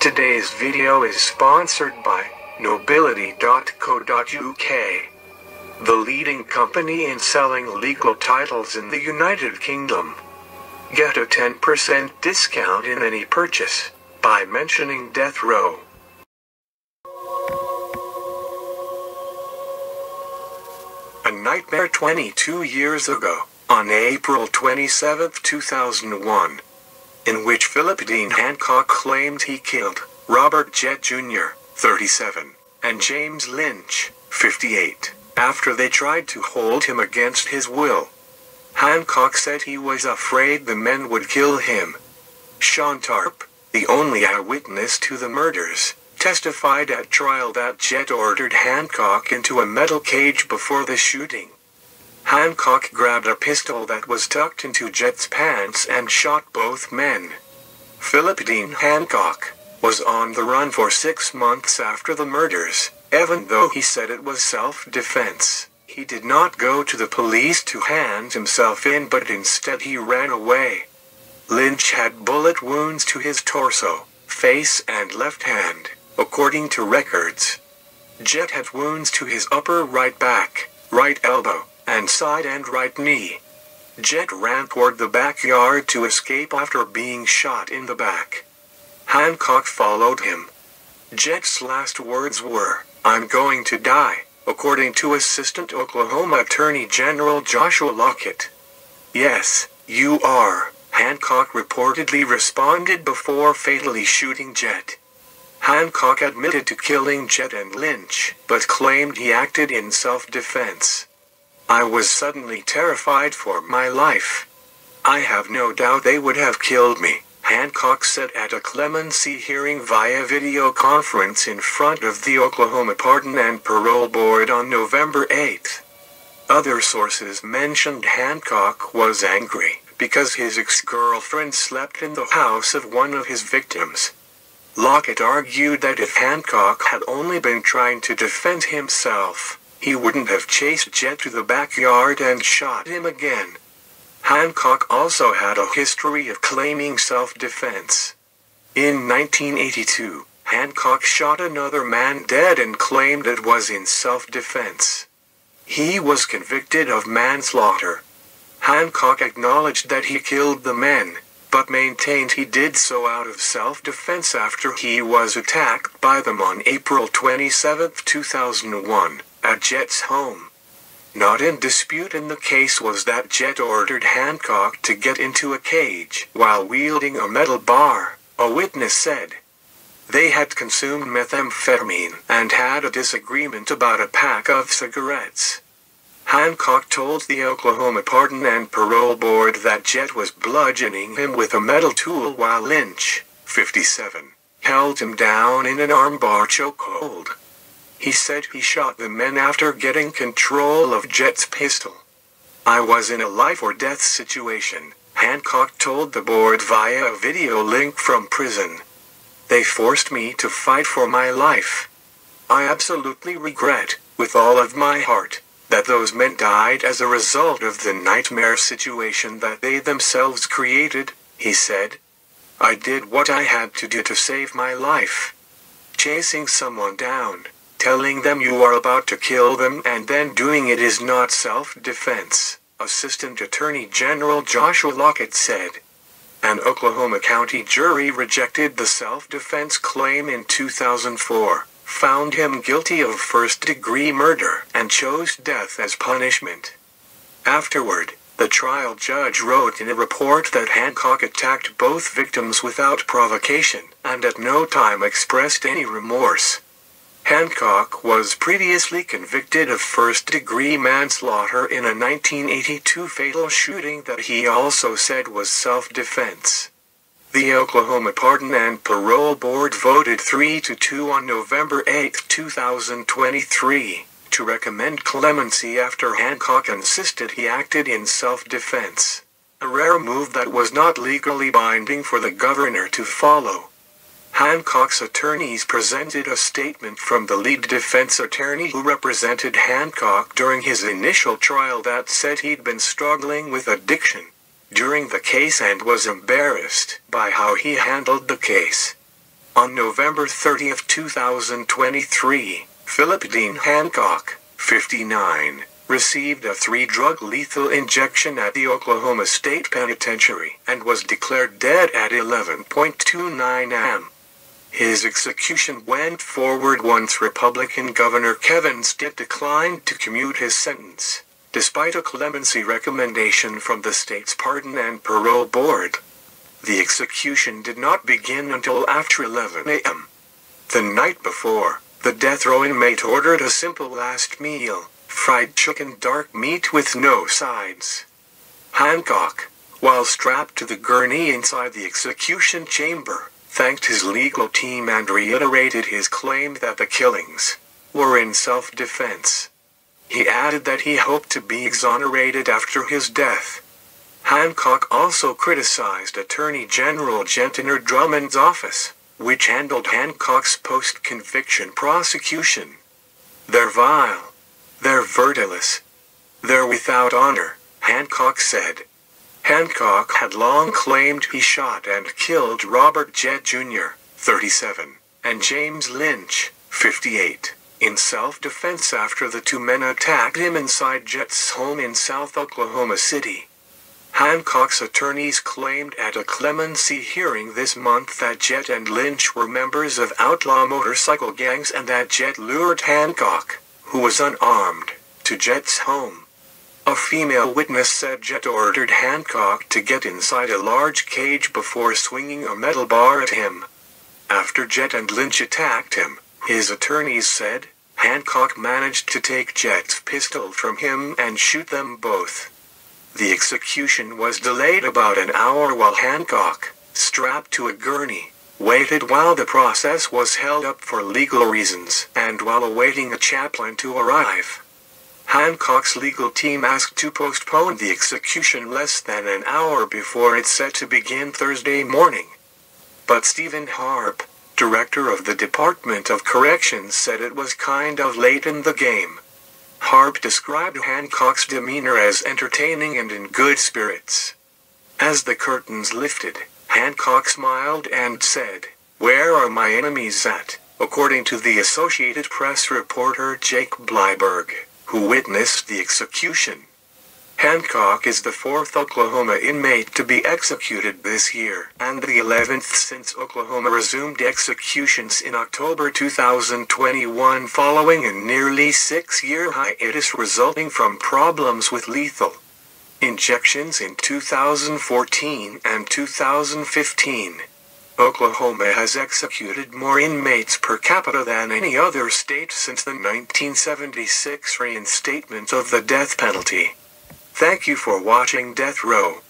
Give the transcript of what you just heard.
Today's video is sponsored by Nobility.co.uk, the leading company in selling legal titles in the United Kingdom. Get a 10% discount in any purchase by mentioning Death Row. A nightmare 22 years ago, on April 27, 2001, in which Philip Dean Hancock claimed he killed Robert Jett Jr., 37, and James Lynch, 58, after they tried to hold him against his will. Hancock said he was afraid the men would kill him. Sean Tarp, the only eyewitness to the murders, testified at trial that Jett ordered Hancock into a metal cage before the shooting. Hancock grabbed a pistol that was tucked into Jett's pants and shot both men. Philip Dean Hancock was on the run for 6 months after the murders, even though he said it was self-defense. He did not go to the police to hand himself in, but instead he ran away. Lynch had bullet wounds to his torso, face and left hand, according to records. Jett had wounds to his upper right back, right elbow, and side and right knee. Jett ran toward the backyard to escape after being shot in the back. Hancock followed him. Jett's last words were, "I'm going to die," according to Assistant Oklahoma Attorney General Joshua Lockett. "Yes, you are," Hancock reportedly responded before fatally shooting Jett. Hancock admitted to killing Jett and Lynch, but claimed he acted in self-defense. "I was suddenly terrified for my life. I have no doubt they would have killed me," Hancock said at a clemency hearing via video conference in front of the Oklahoma Pardon and Parole Board on November 8. Other sources mentioned Hancock was angry because his ex-girlfriend slept in the house of one of his victims. Lockett argued that if Hancock had only been trying to defend himself, he wouldn't have chased Jett to the backyard and shot him again. Hancock also had a history of claiming self-defense. In 1982, Hancock shot another man dead and claimed it was in self-defense. He was convicted of manslaughter. Hancock acknowledged that he killed the men, but maintained he did so out of self-defense after he was attacked by them on April 27, 2001. At Jett's home. Not in dispute in the case was that Jett ordered Hancock to get into a cage while wielding a metal bar, a witness said. They had consumed methamphetamine and had a disagreement about a pack of cigarettes. Hancock told the Oklahoma Pardon and Parole Board that Jett was bludgeoning him with a metal tool while Lynch, 57, held him down in an armbar chokehold. He said he shot the men after getting control of Jett's pistol. "I was in a life-or-death situation," Hancock told the board via a video link from prison. "They forced me to fight for my life. I absolutely regret, with all of my heart, that those men died as a result of the nightmare situation that they themselves created," he said. "I did what I had to do to save my life. Chasing someone down, telling them you are about to kill them and then doing it is not self-defense," Assistant Attorney General Joshua Lockett said. An Oklahoma County jury rejected the self-defense claim in 2004, found him guilty of first-degree murder, and chose death as punishment. Afterward, the trial judge wrote in a report that Hancock attacked both victims without provocation, and at no time expressed any remorse. Hancock was previously convicted of first-degree manslaughter in a 1982 fatal shooting that he also said was self-defense. The Oklahoma Pardon and Parole Board voted 3-2 on November 8, 2023, to recommend clemency after Hancock insisted he acted in self-defense, a rare move that was not legally binding for the governor to follow. Hancock's attorneys presented a statement from the lead defense attorney who represented Hancock during his initial trial that said he'd been struggling with addiction during the case and was embarrassed by how he handled the case. On November 30, 2023, Philip Dean Hancock, 59, received a 3-drug lethal injection at the Oklahoma State Penitentiary and was declared dead at 11:29 a.m. His execution went forward once Republican Governor Kevin Stitt declined to commute his sentence, despite a clemency recommendation from the state's Pardon and Parole Board. The execution did not begin until after 11 a.m. The night before, the death row inmate ordered a simple last meal, fried chicken dark meat with no sides. Hancock, while strapped to the gurney inside the execution chamber, thanked his legal team and reiterated his claim that the killings were in self-defense. He added that he hoped to be exonerated after his death. Hancock also criticized Attorney General Gentiner Drummond's office, which handled Hancock's post-conviction prosecution. "They're vile. They're virtueless. They're without honor," Hancock said. Hancock had long claimed he shot and killed Robert Jett Jr., 37, and James Lynch, 58, in self-defense after the two men attacked him inside Jett's home in South Oklahoma City. Hancock's attorneys claimed at a clemency hearing this month that Jett and Lynch were members of outlaw motorcycle gangs and that Jett lured Hancock, who was unarmed, to Jett's home. A female witness said Jett ordered Hancock to get inside a large cage before swinging a metal bar at him. After Jett and Lynch attacked him, his attorneys said, Hancock managed to take Jett's pistol from him and shoot them both. The execution was delayed about an hour while Hancock, strapped to a gurney, waited while the process was held up for legal reasons and while awaiting a chaplain to arrive. Hancock's legal team asked to postpone the execution less than an hour before it's set to begin Thursday morning. But Stephen Harp, director of the Department of Corrections, said it was kind of late in the game. Harp described Hancock's demeanor as entertaining and in good spirits. As the curtains lifted, Hancock smiled and said, "Where are my enemies at?" according to the Associated Press reporter Jake Bleiberg, who witnessed the execution. Hancock is the 4th Oklahoma inmate to be executed this year, and the 11th since Oklahoma resumed executions in October 2021 following a nearly 6-year hiatus resulting from problems with lethal injections in 2014 and 2015. Oklahoma has executed more inmates per capita than any other state since the 1976 reinstatement of the death penalty. Thank you for watching Death Row.